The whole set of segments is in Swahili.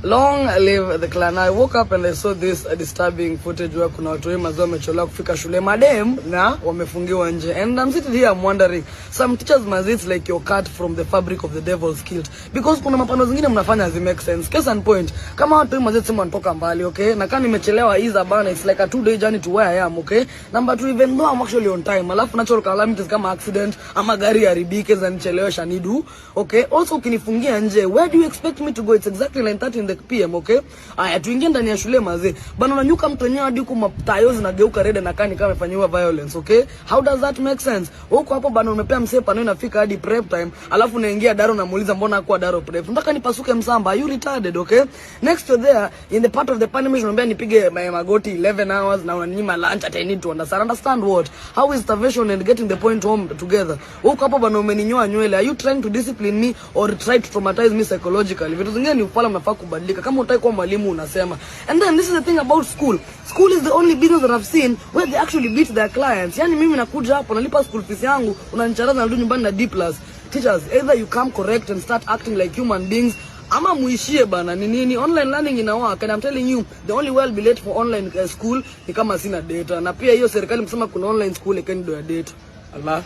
Long live the clan. I woke up and I saw this disturbing footage where kuna watu wengi mazao wamechelewa kufika shule madem na wamefungiwa nje. And I'm sitting here I'm wondering, some teachers must it's like you're cut from the fabric of the devil's guilt, because kuna mapano zingine mnafanya zi make sense. Case and point, kama watu wengi mazao wanatoka mbali, okay? Na kama nimechelewa is bana, it's like a 2-day journey to where I am, okay? Number 2, even though I'm actually on time, alafu natural calamities kama accident ama gari haribike za nichelewesha nidu, okay? Also ukinifungia nje, where do you expect me to go? It's exactly 9:30 in the PM, okay? Aya, tuingie ndani ya shule mazee. Bana unanyuka mtu wenyewe hadi huko matayo zinageuka red na kani kama amefanywa violence, okay? How does that make sense? Huko hapo bana umepea msee pano inafika hadi prep time, alafu unaingia daro na muuliza mbona hakuwa daro prep. Nataka nipasuke msamba, are you retarded, okay? Next to there, in the part of the punishment unaniambia nipige magoti 11 hours na unaninyima lunch at I need to understand what? How is starvation and getting the point home together? Huko hapo bana umeninyoa nywele. Are you trying to discipline me or try to traumatize me psychologically? Vitu zingine ni ufala mnafaa kubadilika. Kama utaki kuwa mwalimu unasema. And then this is the thing about school. School is the only business that I've seen where they actually beat their clients. Yani mimi nakuja hapo nalipa school fees yangu, unanicharaza narudi nyumbani na D+. Teachers, either you come correct and start acting like human beings, ama muishie bana ni nini. Online learning ina work and I'm telling you the only way I'll be late for online school ni kama sina data. Na pia hiyo serikali msema kuna online school ikeni do ya data. Allah.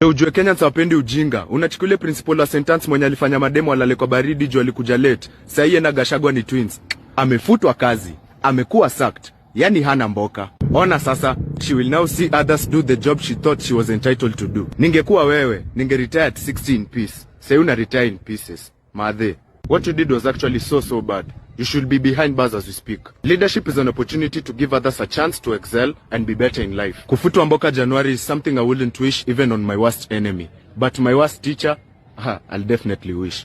Ujue Kenyans hawapendi ujinga. Unachukulia principal wa sentence mwenye alifanya mademo alale kwa baridi juu alikuja late. Sasa yeye na Gashagwa ni twins. Amefutwa kazi. Amekuwa sacked. Yani hana mboka. Ona sasa, she will now see others do the job she thought she was entitled to do. Ningekuwa wewe, retire at 60 in peace. Sasa una retire in pieces. Madhe, what you did was actually so bad. You should be behind bars as we speak. Leadership is an opportunity to give others a chance to excel and be better in life. Kufutwa mboka January is something I wouldn't wish even on my worst enemy. But my worst teacher, I'll definitely wish.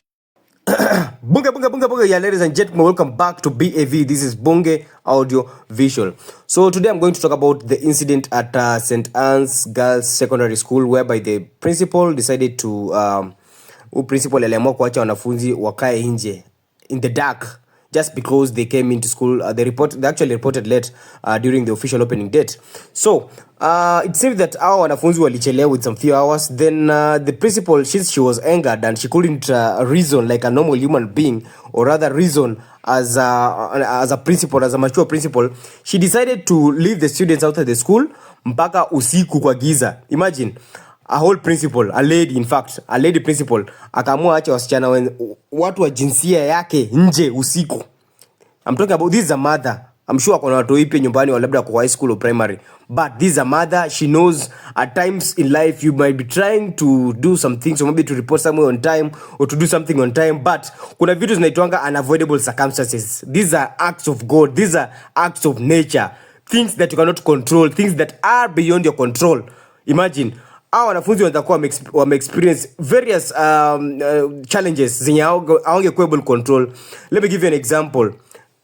Bunge, yeah, ladies and gentlemen, welcome back to BAV. This is Bunge Audio Visual. So today I'm going to talk about the incident at St. Anne's Girls Secondary School, whereby the principal decided to principal aliamua kuacha wanafunzi wakae nje in the dark just because they came into school. They actually reported late during the official opening date. So it seems that our wanafunzi walichelewa with some few hours. Then the principal, since she was angered and she couldn't reason like a normal human being, or rather reason as a principal, as a mature principal, she decided to leave the students out of the school mpaka usiku kwa giza. Imagine a whole principal, a lady principal, akaamua acha wasichana watu wa jinsia yake nje usiku. I'm talking about, this is a mother. I'm sure kuna watu ipi nyumbani wa labda kwa high school or primary, but this is a mother. She knows at times in life you might be trying to do some things, or maybe to report somewhere on time or to do something on time, but kuna vitu zinaitwanga unavoidable circumstances. These are acts of God, these are acts of nature, things that you cannot control, things that are beyond your control. Imagine our wanafunzi watakuwa experience various challenges zenye hawange control. Let me give you an example.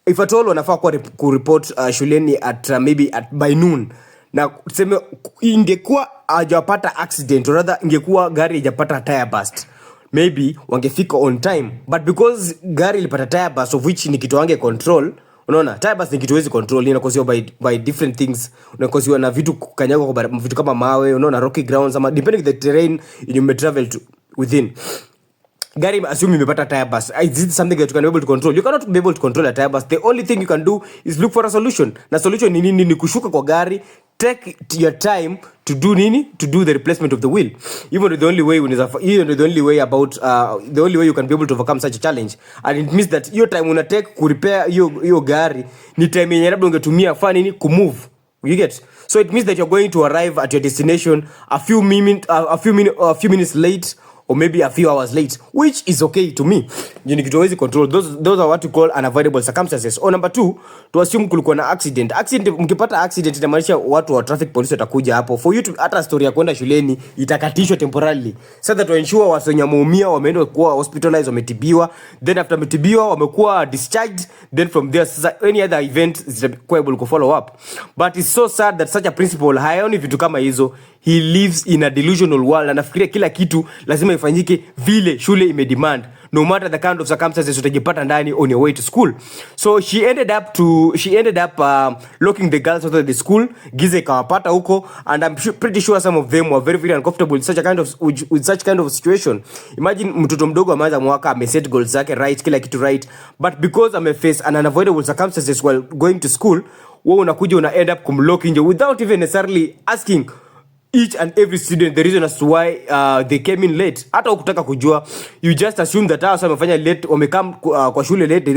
If at all wanafaa ku report shuleni at maybe by noon, na tuseme ingekuwa hajapata accident, or rather ingekuwa gari hajapata tire burst, maybe wangefika on time, but because gari ilipata tire burst, of which ni kitu wange control. Unaona, tire burst ni kitu wezi control, inakoziwa by different things. Unakoziwa na vitu kukanyaga kwa vitu kama mawe, unaona, rocky grounds, ama depending the terrain you may travel to within. Gari assume imepata tire burst. Is it something that you can be able to control? You cannot be able to control a tire burst. The only thing you can do is look for a solution. Na solution ni nini? Ni kushuka kwa gari, take your time to do nini? To do the replacement of the wheel. Even the only way the only way you can be able to overcome such a challenge. And it means that your time una take ku repair your gari ni time yenye labda ungetumia fanya nini ku move. You get? So it means that you're going to arrive at your destination a few minutes late, or maybe a few hours late, which is okay to me. You need to always control. Those are what you call unavoidable circumstances. Or number 2, to assume kulikuwa na accident. Mkipata accident inamaanisha watu wa traffic police watakuja hapo for you to, hata story ya kwenda shuleni itakatishwa temporarily, so that to ensure watu wenye wameumia wameenda kuwa hospitalized, wametibiwa, then after wametibiwa wamekuwa discharged, then from there any other event is able to follow up. But it's so sad that such a principal haoni vitu kama hizo. He lives in a delusional world, anafikiria kila kitu lazima ifanyike vile shule imedemand, no matter the kind of circumstances utajipata ndani on your way to school. So she ended up locking the girls out of the school. Giza ikawapata huko, and I'm pretty sure some of them were very very uncomfortable with such kind of situation. Imagine mtoto mdogo ameanza mwaka, ameset goals zake right, kila kitu right, but because ameface an unavoidable circumstances while going to school, wewe unakuja una end up kumlock nje without even necessarily asking each and every student the reason as to why they came in late. Hata ukutaka kujua, you just assume that hao wamefanya late, wamekam kwa shule late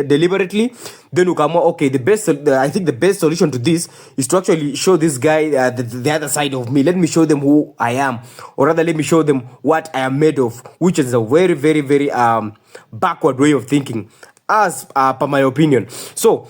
deliberately, then ukaamua okay, I think the best solution to this is to actually show this guy the other side of me. Let me show them who I am, or rather let me show them what I am made of, which is a very very very backward way of thinking, as per my opinion. So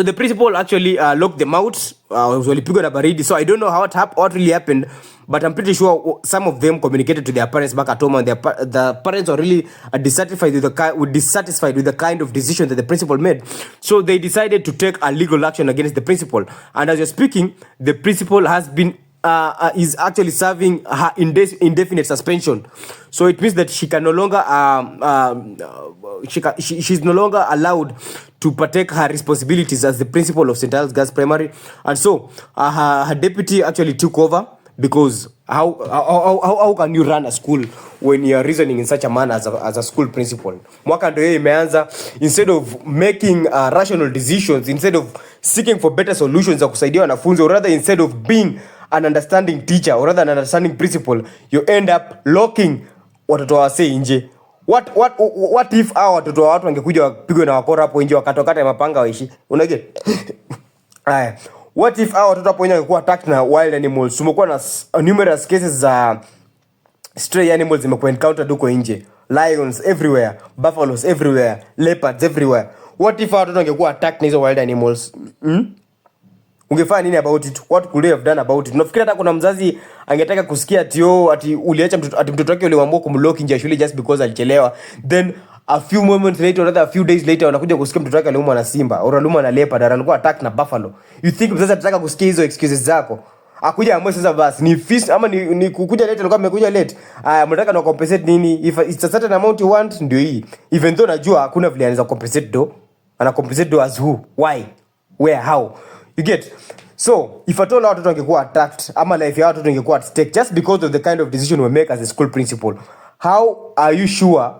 the principal actually locked them out. Walipigwa na baridi. So I don't know what really happened, but I'm pretty sure some of them communicated to their parents back at home, and the parents were really dissatisfied with the kind of decision that the principal made. So they decided to take a legal action against the principal. And as you're speaking, the principal has been is actually serving her indefinite suspension. So it means that she can no longer she's no longer allowed to partake her responsibilities as the principal of St. Giles Girls Primary. And so her deputy actually took over, because how can you run a school when you are reasoning in such a manner as a school principal? Mwaka ndio imeanza, instead of making rational decisions, instead of seeking for better solutions za kusaidia wanafunzi, or rather instead of being an understanding teacher, or rather an understanding principal, you end up locking watoto wase nje. What if hao watoto wa watu wangekuja wapigwe na wakora hapo nje, wakatokata mapanga waishi? Unaget? What if hao watoto hapo nje wangekuwa attacked na wild animals? Tumekuwa na numerous cases za stray animals zimekuwa encountered huko nje. Lions everywhere, buffaloes everywhere, leopards everywhere. What if hao watoto wangekuwa attacked na hizo wild animals? Ungefanya nini about it? What could you have done about it? Unafikiri hata kuna mzazi angetaka kusikia ati uliacha mtoto wake uliamua kumlock nje ya shule just because alichelewa, then a few moments later, or rather a few days later, unakuja kusikia mtoto wake aliumwa na simba, au aliumwa na leopard, au alikuwa attack na buffalo? You think mzazi atataka kusikia hizo excuses zako? Akuja amwe sasa basi ni feast ama ni kukuja late, alikuwa amekuja late. Mnataka na compensate nini? If it's a certain amount you want, ndio hii. Even though najua hakuna vile anaweza compensate do. Ana compensate do as who? Why? Where? How? You get? So if at all watoto wangekuwa attacked, ama life ya watoto ingekuwa at stake just because of the kind of decision we make as a school principal, how are you sure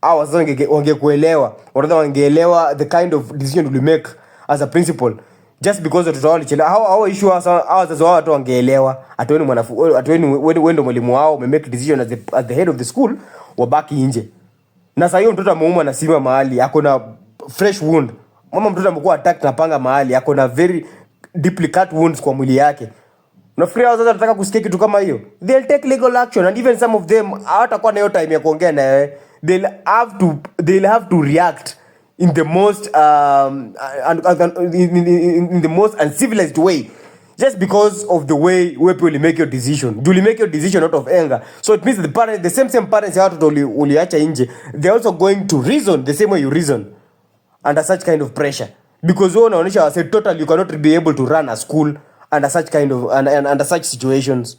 our wangekuelewa, or rather wangeelewa the kind of decision we make as a principal just because watoto wao walichelewa? How are you sure wazazi wao watu wangeelewa? Atueni wendo mwalimu wao make decision as the head of the school, wabaki nje. Na sasa hiyo mtoto ameumwa na simba mahali, ako na fresh wound. Mama mtoto amekuwa attacked na panga mahali, ako na very deeply cut wounds kwa mwili yake. Unafikiria wazazi wanataka kusikia kitu kama hiyo? They'll take legal action, and even some of them hawatakuwa na hiyo time ya kuongea na wewe. They'll have to react in the most in the most uncivilized way, just because of the way people make your decision. You make your decision out of anger. So it means the same parents out uliacha nje, they're also going to reason the same way you reason under such kind of pressure, because wewe unaonyesha wase totally you cannot be able to run a school under such kind of under such situations.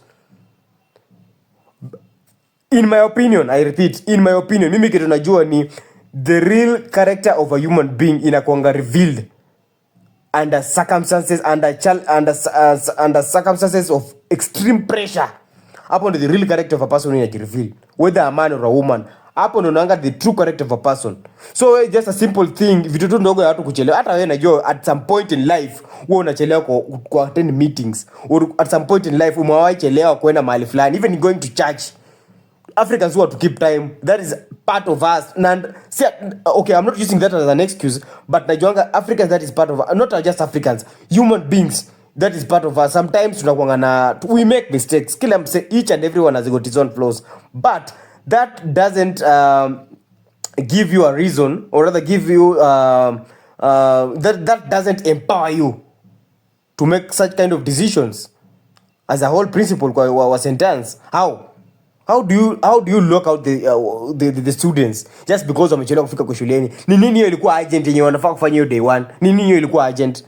In my opinion, I repeat, in my opinion, mimi kitu najua ni the real character of a human being inakuanga revealed under circumstances, under circumstances of extreme pressure. Hapo ndo the real character of a person inajireveal, whether a man or a woman. Hapo ndo unaanga the true character of a person. So just a simple thing, vitu tu ndogo ya watu kuchelewa. Hata wewe najua at some point in life wewe unachelewa kwa attend meetings, or at some point in life umewahi chelewa kwenda mahali fulani, even going to church. Africans who are to keep time, that is part of us. And see, okay, I'm not using that as an excuse, but najuanga Africans, that is part of us. Not just Africans, human beings, that is part of us. Sometimes we make mistakes. Each and everyone has got his own flaws, but that doesn't give you a reason, or rather give you that doesn't empower you to make such kind of decisions as a whole principle kwa sentence. How do you lock out the students just because wamechelewa kufika kwa shuleni? Ni nini hiyo ilikuwa agent yenye wanafaa kufanya hiyo day one? Ni nini hiyo ilikuwa agent?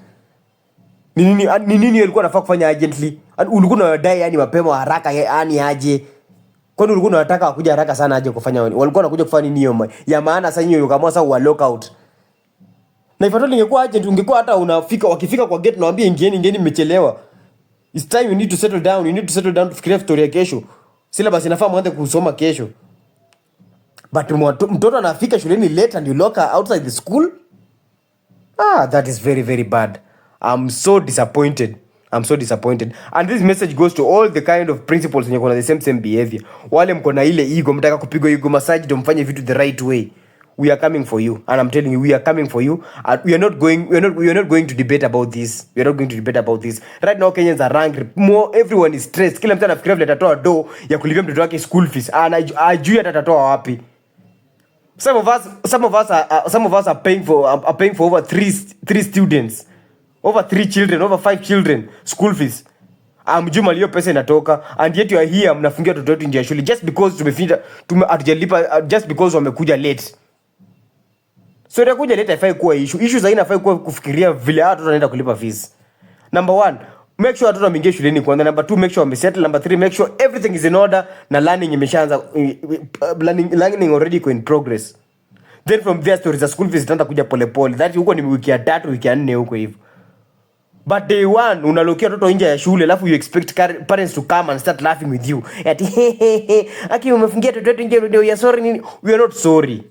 Ni nini hiyo ilikuwa wanafaa kufanya agently? Ulikuwa unadai yani mapema haraka yani aje? Kwani ulikuwa unataka wakuja haraka sana aje kufanya walikuwa wanakuja kufanya nini hiyo ya maana sasa hiyo kama sasa wa lockout. Na ifatoni ingekuwa agent ungekuwa hata wakifika kwa gate nawaambia ingieni mmechelewa. It's time you need to settle down. You need to settle down to fikiria story ya kesho. Sila basi inafaa mwanze kusoma kesho. But mtoto anafika shuleni late and you lock her outside the school? That is very, very bad. I'm so disappointed. And this message goes to all the kind of principals wenye kuna the same behavior. Wale mko na ile ego, mtaka kupigwa ego massage ndio mfanye vitu the right way. We are coming for you, and I'm telling you, we are coming for you. We are not going to debate about this. Right now Kenyans are angry. Everyone is stressed. Kila mtu anafikiria vile atatoa do ya kulipia mtoto wake school fees. Ajui atatoa wapi. Some of us are paying for over three students, over 3 children, over 5 children school fees. Mjuma hiyo pesa inatoka, and yet you are here mnafungia watoto wetu nje ya shule just because hatujalipa, just because wamekuja late. So itakuja late haifai kuwa issue zaina haifai kuwa kufikiria vile watu wanaenda kulipa fees. Number 1, make sure watoto wameingia shuleni kwanza. Number 2, make sure wamesettle. Number 3, make sure everything is in order na learning imeshaanza, learning already in progress. Then from there stories za school fees zitaanza kuja pole pole. That huko ni wiki ya 3, wiki ya 4 huko hivyo. But day 1 unalokia watoto nje ya shule alafu you expect parents to come and start laughing with you. Ati aki umefungia watoto wetu nje, we are sorry nini? We are not sorry.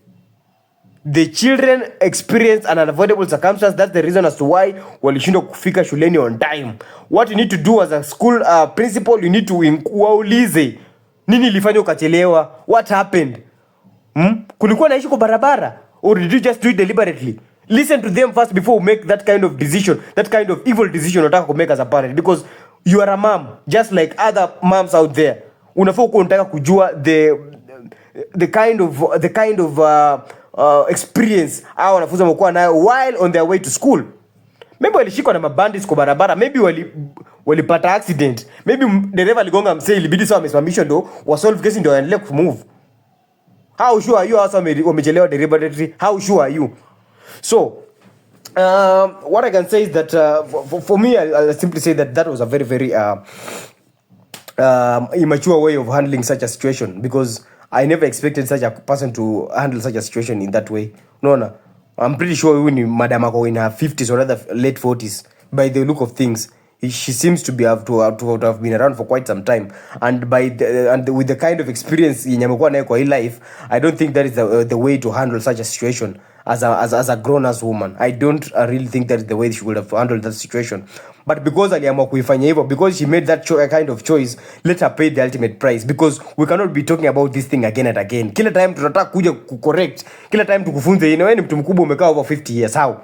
The children experience an unavoidable circumstance. That's the reason as to why walishindwa kufika shuleni on time. What you need to do as a school principal, you need to waulize nini ilifanya ukachelewa, what happened. Kulikuwa na issue kwa barabara, or did you just do it deliberately? Listen to them first before you make that kind of decision, that kind of evil decision unataka ku make as a parent, because you are a mom just like other moms out there. Unafaa uko unataka kujua the kind of experience au wanafunzi wamekuwa nayo while on their way to school. Maybe walishikwa na mabandits kwa barabara, maybe walipata accident, maybe dereva aligonga msee ilibidi sawa amesimamishwa ndo wa solve case ndio waendelee kumove. How sure are you hasa wamechelewa deliberately? How sure are you? So what I can say is that for me I'll simply say that was a very very immature way of handling such a situation, because I never expected such a person to handle such a situation in that way. No. I'm pretty sure when Madam Ako in her 50s or rather late 40s, by the look of things, she seems to have been around for quite some time. And with the kind of experience in Yamukwa life, I don't think that is the way to handle such a situation as a grown-ass woman. I don't really think that is the way she would have handled that situation. But because aliamua kuifanya hivyo, because she made that kind of choice, let her pay the ultimate price, because we cannot be talking about this thing again and again. Kila time tunataka kuja correct, kila time tukufunze, wewe ni mtu mkubwa umekaa over 50 years, how?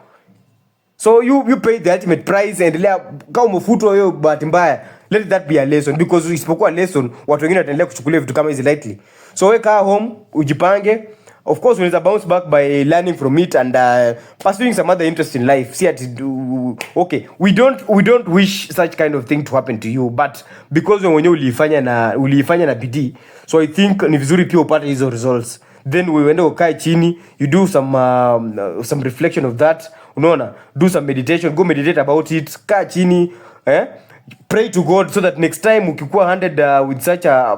So you pay the ultimate price, and kama umefutwa hiyo bahati mbaya, let that be a lesson, because isipokuwa lesson watu wengine wataendelea kuchukulia vitu kama hizi lightly. So we kaa home, ujipange. Of course, we need to bounce back by learning from it and pursuing some other interest in life. See, okay, we don't wish such kind of thing to happen to you, but because when you ulifanya na bidii, so I think ni vizuri pia upate hizo results. Then we uende ukae chini, you do some reflection of that. Unaona, do some meditation, go meditate about it, kaa chini, pray to God so that next time ukikuwa handed with such a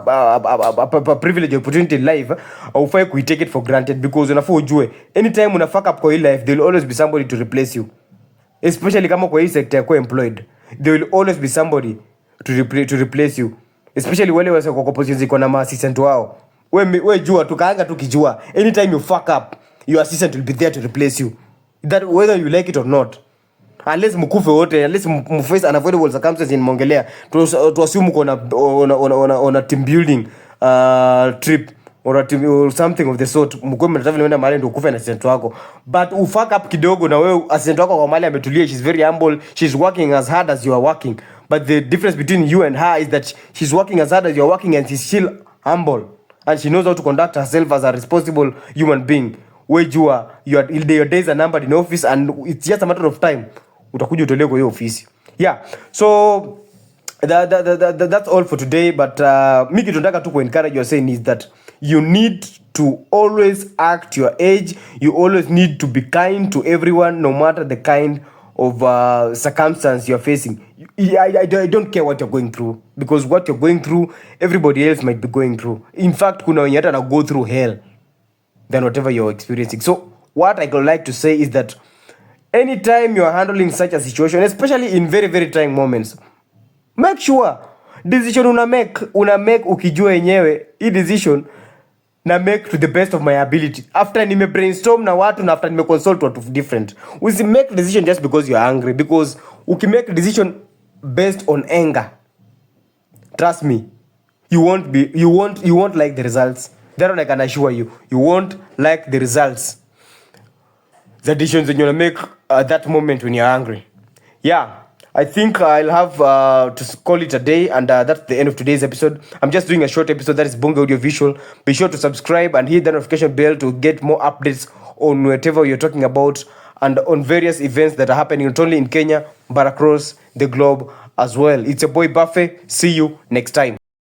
privileged opportunity in life, ufai take it for granted, because unafaa ujue anytime una fuck up kwa hii life, there will always be somebody to replace you, especially kama kwa hii sector yako employed. There will always be somebody to replace you, especially wale wase kwa positions iko na assistant wao. We jua tukaanga tukijua anytime you fuck up, your assistant will be there to replace you, that whether you like it or not. Unless mkufe wote, unless mface unavoidable circumstances in mongelea, to assume on a team building trip or something of the sort, mkuwe mnataka kwenda mahali ndio ukufe na assistant wako. But ufuck up kidogo na wewe assistant wako kwa mahali ametulia, she's very humble, she's working as hard as you are working. But the difference between you and her is that she's working as hard as you are working, and she's still humble, and she knows how to conduct herself as a responsible human being. Wejua your days are numbered in office, and it's just a matter of time utakuja utolewe kwa hiyo ofisi. Yeah, so that's all for today. But mimi tunataka tu encourage you saying is that you need to always act your age. You always need to be kind to everyone, no matter the kind circumstance you're facing, I don't care what you're going through, because what you're going through, everybody else might be going through. In fact, kuna wenye hata na go through hell than whatever you're experiencing. So what I would like to say is that anytime you're handling such a situation, especially in very, very trying moments, make sure decision una make ukijua yenyewe hii decision na make to the best of my ability. After nime brainstorm na watu na after nime consult watu different. Usi make decision just because you're angry, because uki make decision based on anger, trust me, you won't like the results. That one I can assure you. You won't like the results. The decisions that you're gonna make at that moment when you're angry. Yeah, I think I'll have to call it a day, and that's the end of today's episode. I'm just doing a short episode that is Bunge Audio Visual. Be sure to subscribe and hit the notification bell to get more updates on whatever you're talking about and on various events that are happening not only in Kenya but across the globe as well. It's your boy Buffet. See you next time.